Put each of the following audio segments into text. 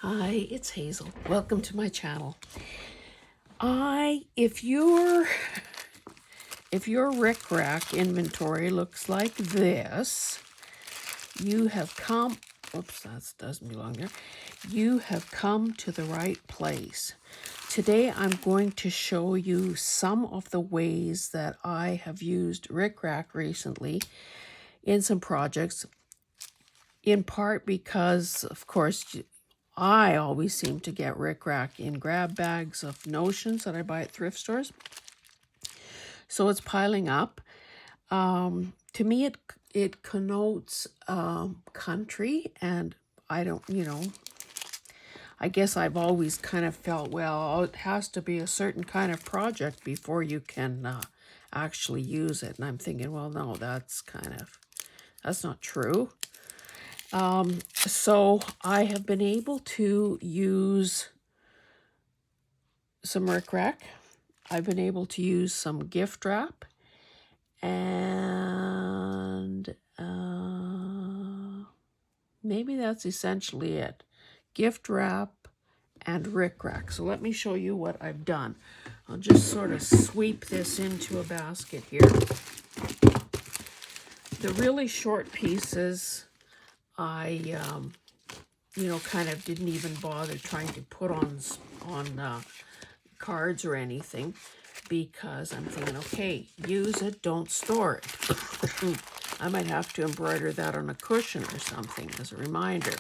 Hi, it's Hazel. Welcome to my channel. If your Rickrack inventory looks like this, you have come, oops, that doesn't belong there. You have come to the right place. Today I'm going to show you some of the ways that I have used Rickrack recently in some projects, in part because, of course, I always seem to get Rickrack in grab bags of notions that I buy at thrift stores. So it's piling up. To me, it connotes country, and I don't, I guess I've always kind of felt, well, it has to be a certain kind of project before you can actually use it. And I'm thinking, well, no, that's not true. So I have been able to use some Rickrack. I've been able to use some Giftwrap, and maybe that's essentially it. Giftwrap and Rickrack. So let me show you what I've done. I'll just sort of sweep this into a basket here. The really short pieces, I kind of didn't even bother trying to put on cards or anything, because I'm thinking, okay, use it, don't store it. I might have to embroider that on a cushion or something as a reminder.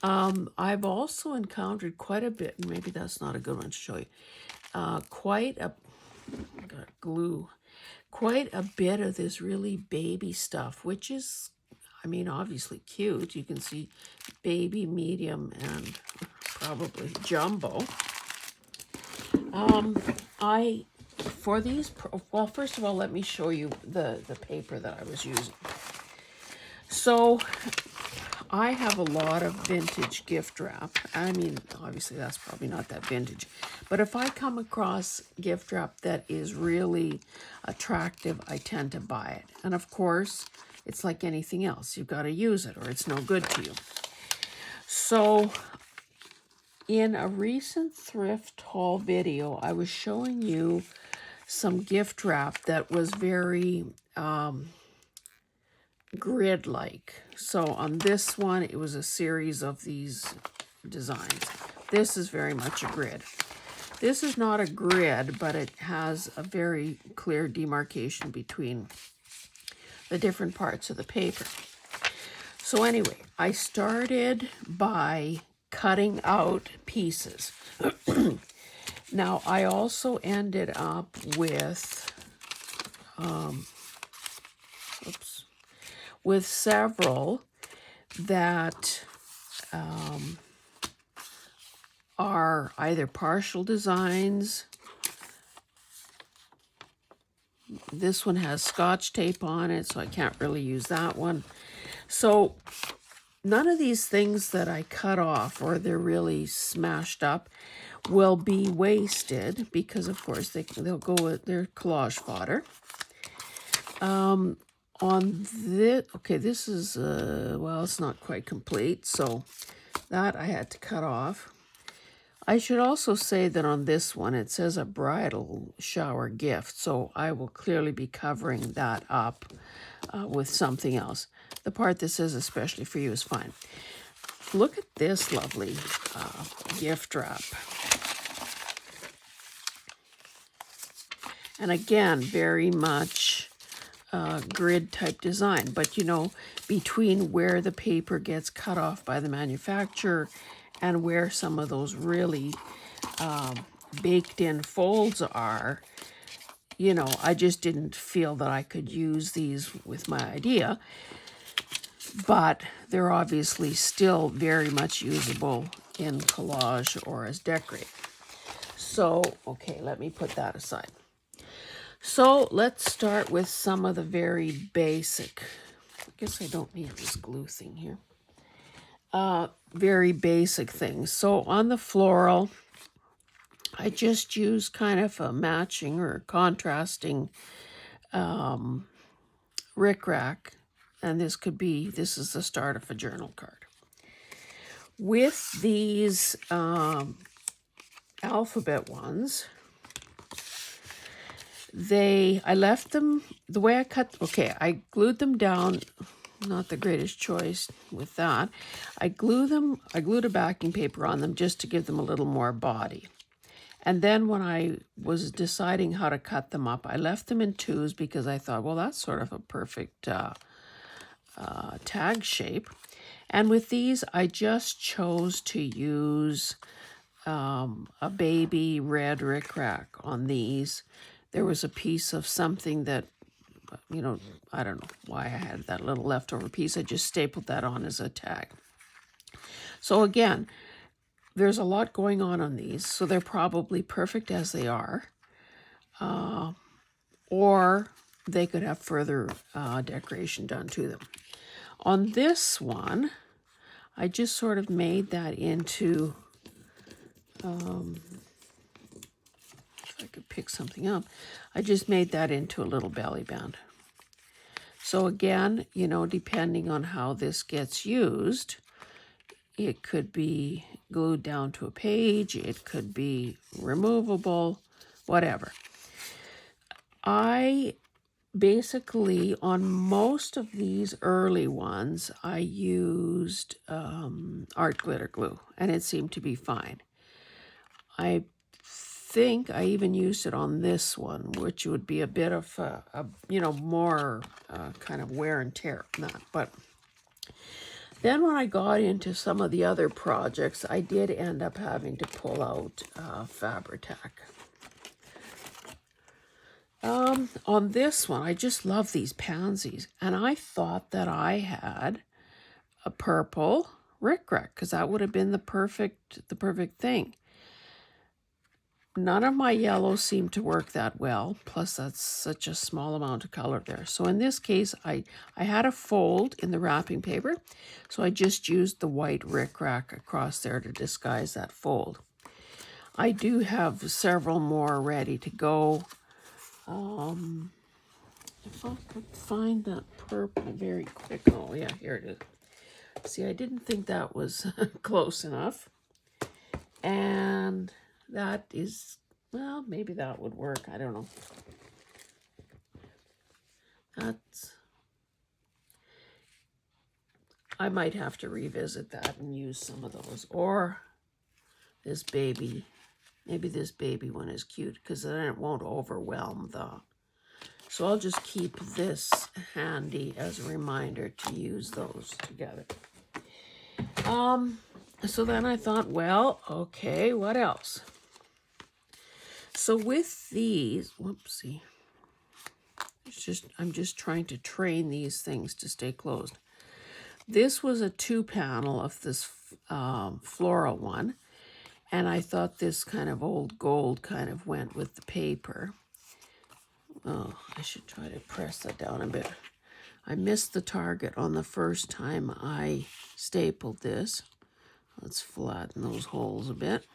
I've also encountered quite a bit, and maybe that's not a good one to show you, quite a bit of this really baby stuff, which is, I mean, obviously cute. You can see baby, medium, and probably jumbo. Well, first of all, let me show you the paper that I was using. So I have a lot of vintage Giftwrap. I mean, obviously that's probably not that vintage, but if I come across Giftwrap that is really attractive, I tend to buy it. And of course, it's like anything else. You've got to use it or it's no good to you. So in a recent thrift haul video, I was showing you some Giftwrap that was very grid-like. So on this one, it was a series of these designs. This is very much a grid. This is not a grid, but it has a very clear demarcation between the different parts of the paper. So anyway, I started by cutting out pieces. Now, I also ended up with, several that are either partial designs. This one has Scotch tape on it, so I can't really use that one. So none of these things that I cut off, or they're really smashed up, will be wasted, because of course they'll go with their collage fodder. On this, okay, this is well, it's not quite complete, so that I had to cut off. I should also say that on this one it says a bridal shower gift, so I will clearly be covering that up with something else. The part that says especially for you is fine. Look at this lovely Giftwrap. And again, very much grid type design, but between where the paper gets cut off by the manufacturer and where some of those really baked in folds are, I just didn't feel that I could use these with my idea, but they're obviously still very much usable in collage or as decorate. So, okay, let me put that aside. So let's start with some of the very basic, I guess I don't need this glue thing here. Very basic things. So on the floral, I just use kind of a matching or contrasting Rickrack, and this is the start of a journal card. With these alphabet ones, I left them the way I cut. Okay, I glued them down. Not the greatest choice with that. I glued a backing paper on them just to give them a little more body. And then when I was deciding how to cut them up, I left them in twos because I thought, well, that's sort of a perfect tag shape. And with these, I just chose to use a baby red Rickrack on these. There was a piece of something that, you know, I don't know why I had that little leftover piece. I just stapled that on as a tag. So again, there's a lot going on these, so they're probably perfect as they are. Or they could have further decoration done to them. On this one, I just sort of made that into, if I could pick something up, I just made that into a little belly band. So again, you know, depending on how this gets used, it could be glued down to a page, it could be removable, whatever. I basically, on most of these early ones, I used art glitter glue, and it seemed to be fine. I think I even used it on this one, which would be a bit of more kind of wear and tear on that. But then when I got into some of the other projects, I did end up having to pull out Fabri-Tac. On this one, I just love these pansies, and I thought that I had a purple Rickrack because that would have been the perfect thing. None of my yellows seem to work that well, plus that's such a small amount of color there. So in this case, I had a fold in the wrapping paper, so I just used the white Rickrack across there to disguise that fold. I do have several more ready to go. If I could find that purple very quick. Oh yeah, here it is. See, I didn't think that was close enough. And that is, well, maybe that would work. I don't know. I might have to revisit that and use some of those. Or this baby, maybe this baby one is cute because then it won't overwhelm the... So I'll just keep this handy as a reminder to use those together. So then I thought, well, okay, what else? So with these, whoopsie, I'm just trying to train these things to stay closed. This was a 2-panel of this floral one, and I thought this kind of old gold kind of went with the paper. Oh, I should try to press that down a bit. I missed the target on the first time I stapled this. Let's flatten those holes a bit.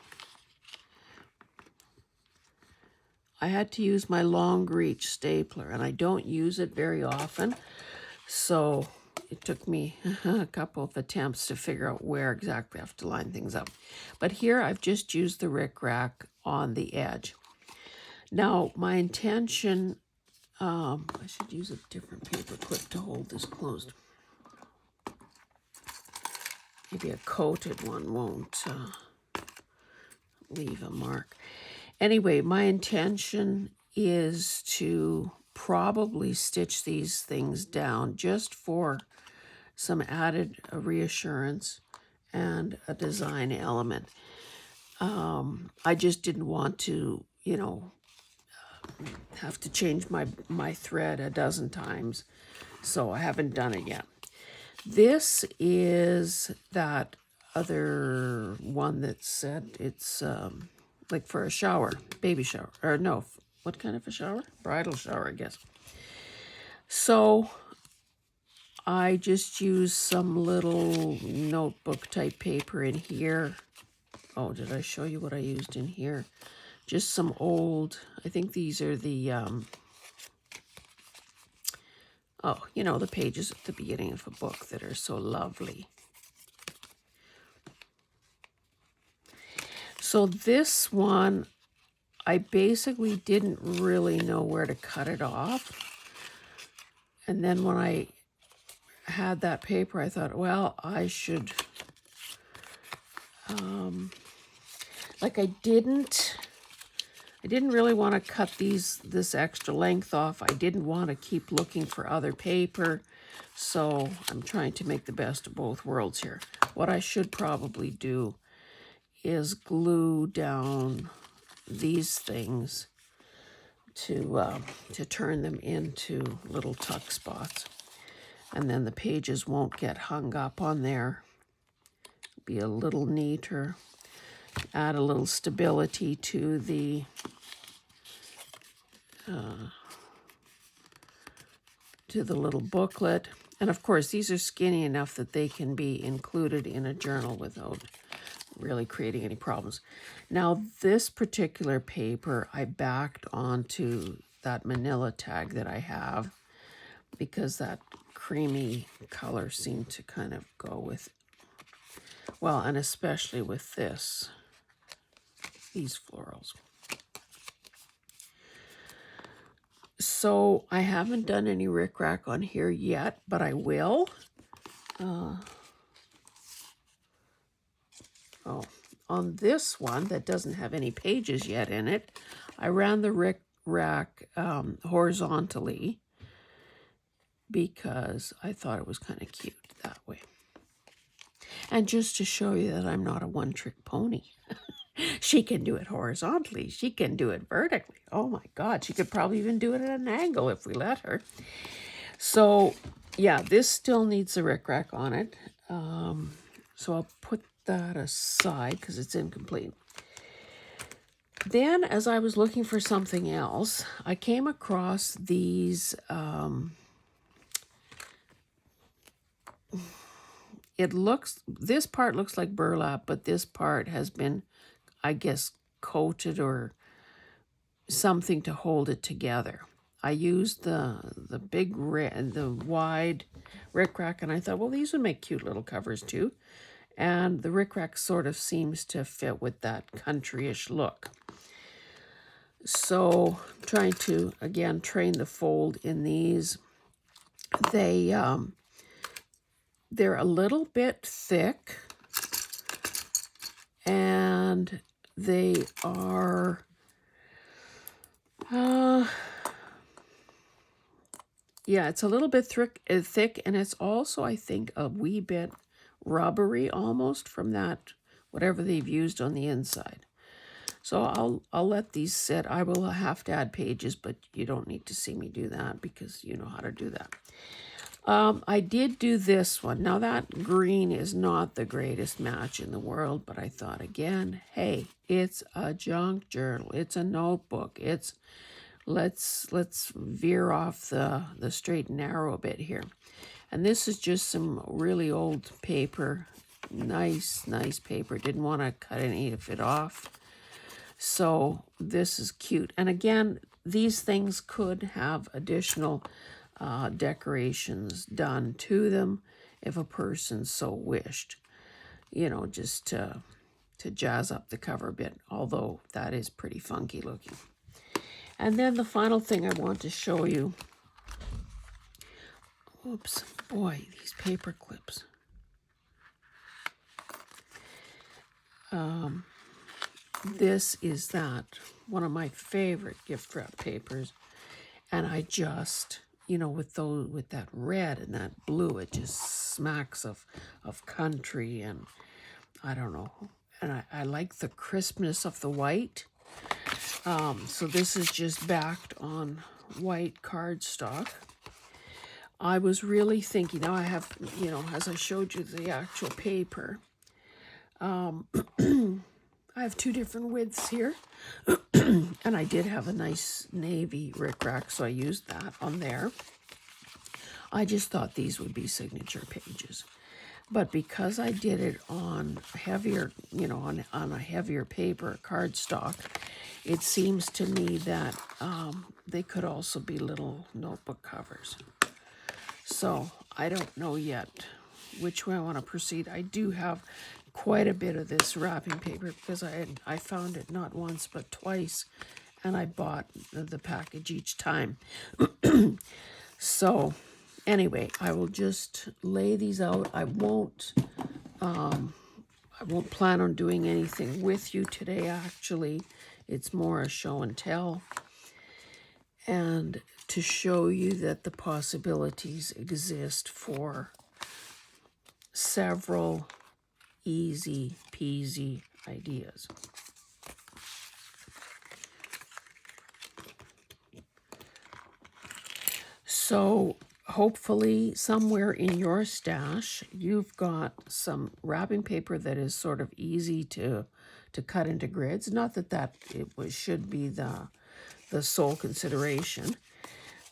I had to use my long reach stapler, and I don't use it very often, so it took me a couple of attempts to figure out where exactly I have to line things up. But here I've just used the Rickrack on the edge. Now, my intention, I should use a different paper clip to hold this closed. Maybe a coated one won't leave a mark. Anyway, my intention is to probably stitch these things down just for some added reassurance and a design element. I just didn't want to, you know, have to change my thread a dozen times, so I haven't done it yet. This is that other one that said it's like for a shower, baby shower, or no, what kind of a shower? Bridal shower, I guess. So I just used some little notebook type paper in here. Oh, did I show you what I used in here? Just some old, I think these are the, oh, you know, the pages at the beginning of a book that are so lovely. So this one, I basically didn't really know where to cut it off. And then when I had that paper, I thought, well, I should, like I didn't really want to cut this extra length off. I didn't want to keep looking for other paper. So I'm trying to make the best of both worlds here. What I should probably do is glue down these things to turn them into little tuck spots. And then the pages won't get hung up on there. Be a little neater. Add a little stability to the little booklet. And of course, these are skinny enough that they can be included in a journal without really creating any problems. Now, this particular paper, I backed onto that manila tag that I have because that creamy color seemed to kind of go with, well, and especially with these florals. So I haven't done any Rickrack on here yet, but I will. On this one that doesn't have any pages yet in it, I ran the Rickrack horizontally because I thought it was kind of cute that way. And just to show you that I'm not a one-trick pony. She can do it horizontally. She can do it vertically. Oh my God, she could probably even do it at an angle if we let her. So yeah, this still needs a Rickrack on it. So I'll put that aside because it's incomplete. Then as I was looking for something else, I came across these, this part looks like burlap, but this part has been, I guess, coated or something to hold it together. I used the wide Rickrack, and I thought, well, these would make cute little covers too. And the Rickrack sort of seems to fit with that countryish look. So I'm trying to, again, train the fold in these. They're a little bit thick, and they are, yeah, it's a little bit thick, and it's also, I think, a wee bit rubbery almost from that, whatever they've used on the inside. So I'll let these sit. I will have to add pages, but you don't need to see me do that because you know how to do that. I did do this one. Now that green is not the greatest match in the world, but I thought again, hey, it's a junk journal. It's a notebook. It's let's veer off the straight and narrow a bit here. And this is just some really old paper. Nice paper. Didn't want to cut any of it off. So this is cute. And again, these things could have additional decorations done to them if a person so wished. You know, just to jazz up the cover a bit, although that is pretty funky looking. And then the final thing I want to show you. Oops, boy, these paper clips. This is one of my favorite gift wrap papers, and I just, you know, with that red and that blue, it just smacks of country, and I don't know, and I like the crispness of the white. So this is just backed on white cardstock. I was really thinking, now I have, you know, as I showed you the actual paper, I have two different widths here, and I did have a nice navy Rickrack, so I used that on there. I just thought these would be signature pages. But because I did it on heavier, you know, on a heavier paper, cardstock, it seems to me that they could also be little notebook covers. So I don't know yet which way I want to proceed. I do have quite a bit of this wrapping paper because I found it not once but twice, and I bought the package each time. So anyway, I will just lay these out. I won't plan on doing anything with you today, actually. It's more a show and tell, and to show you that the possibilities exist for several easy peasy ideas. So hopefully somewhere in your stash you've got some wrapping paper that is sort of easy to cut into grids. Not that should be the sole consideration.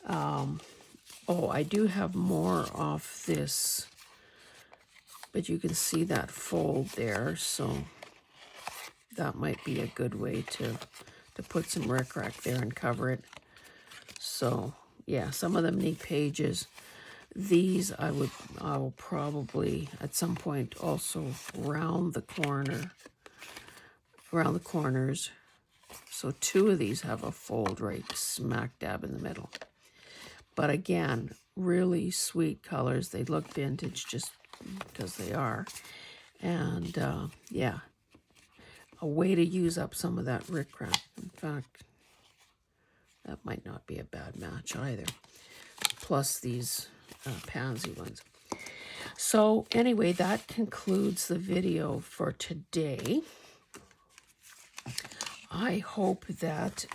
Oh, I do have more of this, but you can see that fold there, so that might be a good way to put some Rickrack there and cover it. So yeah, some of them need pages. These I will probably at some point also round the corners. So 2 of these have a fold right smack dab in the middle. But again, really sweet colors. They look vintage just because they are. And yeah, a way to use up some of that Rickrack. In fact, that might not be a bad match either. Plus these pansy ones. So anyway, that concludes the video for today. I hope that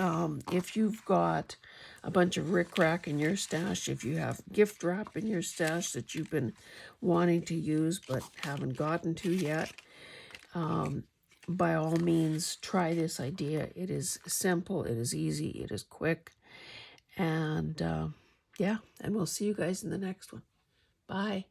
if you've got a bunch of Rickrack in your stash, if you have Giftwrap in your stash that you've been wanting to use but haven't gotten to yet, by all means, try this idea. It is simple, it is easy, it is quick, and yeah, and we'll see you guys in the next one. Bye.